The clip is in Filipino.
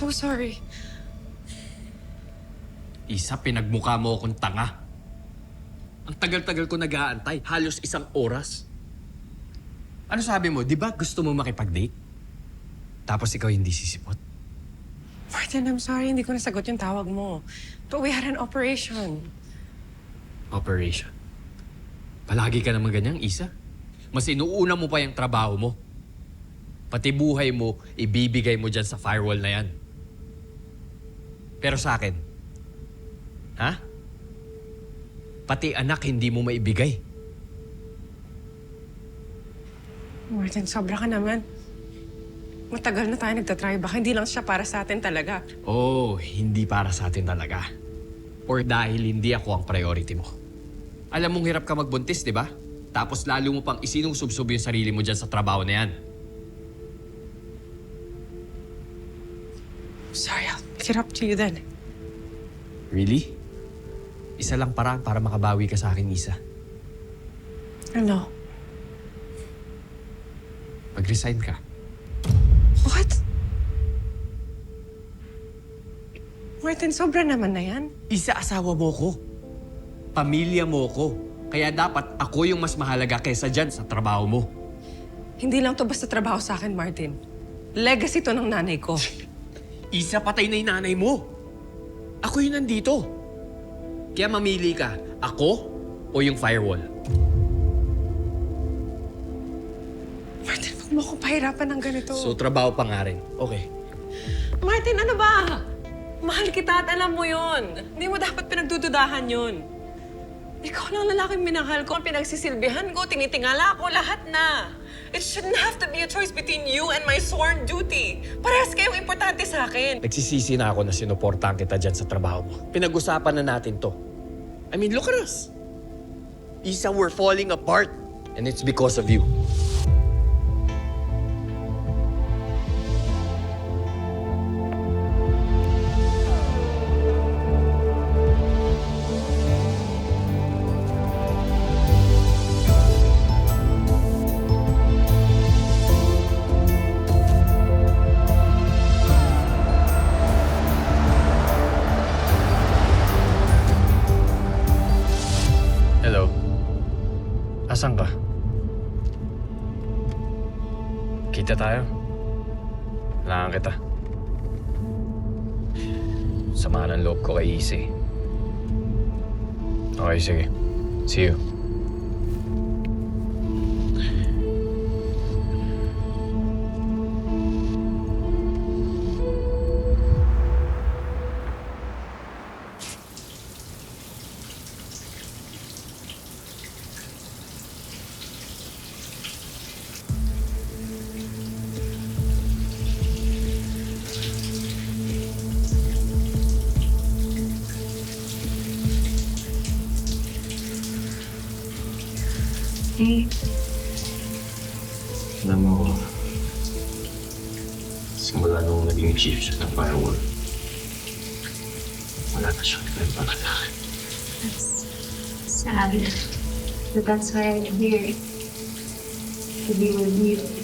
so sorry. Isa, pinagmukha mo akong tanga. Ang tagal-tagal ko nag-aantay. Halos 1 oras. Ano sabi mo? Di ba gusto mo makipag-date? Tapos ikaw hindi sisipot. Martin, I'm sorry. Hindi ko nasagot yung tawag mo. But we had an operation. Operation. Palagi ka naman ganyang, Isa. Mas inuuna mo pa yung trabaho mo. Pati buhay mo, ibibigay mo dyan sa firewall na yan. Pero sa akin, ha? Pati anak hindi mo maibigay. Martin, sobra ka naman. Matagal na tayo nagtatry. Baka hindi lang siya para sa atin talaga. Oh, hindi para sa atin talaga. Or dahil hindi ako ang priority mo. Alam mong hirap ka magbuntis, di ba? Tapos lalo mo pang isinusubsob yung sarili mo dyan sa trabaho na yan. Sorry, I'll pick it up to you then. Really? Isa lang paraan para makabawi ka sa akin, Isa. Ano? Mag-resign ka. What? Martin, sobra naman na yan. Isa, asawa mo ko. Pamilya mo ko. Kaya dapat ako yung mas mahalaga kaysa dyan sa trabaho mo. Hindi lang to basta trabaho sa akin, Martin. Legacy to ng nanay ko. Isa, patay na yung nanay mo. Ako yung nandito. Kaya mamili ka, ako o yung firewall. Martin, huwag mo akong pahirapan ng ganito. So, trabaho pa nga rin. Okay. Martin, ano ba? Mahal kita at alam mo yun. Hindi mo dapat pinagdududahan yun. Ikaw lang lalaking minahal ko, ang pinagsisilbihan ko, tinitingala ko, lahat na. It shouldn't have to be a choice between you and my sworn duty. Parehas kayong importante sa akin. Nagsisisi na ako na sinuportahan kita dyan sa trabaho mo. Pinag-usapan na natin to. I mean, look at us. Isa, we're falling apart. And it's because of you. Hello? Asan ka? Kita tayo? Kailangan kita. Sama ng loob ko kay Easy. Okay, sige. See you. Hey. Alam mo, simula nung naging chief siya ng firewall, wala na siyang nagpapalaki. That's sad. But that's why I'm here. To be with you.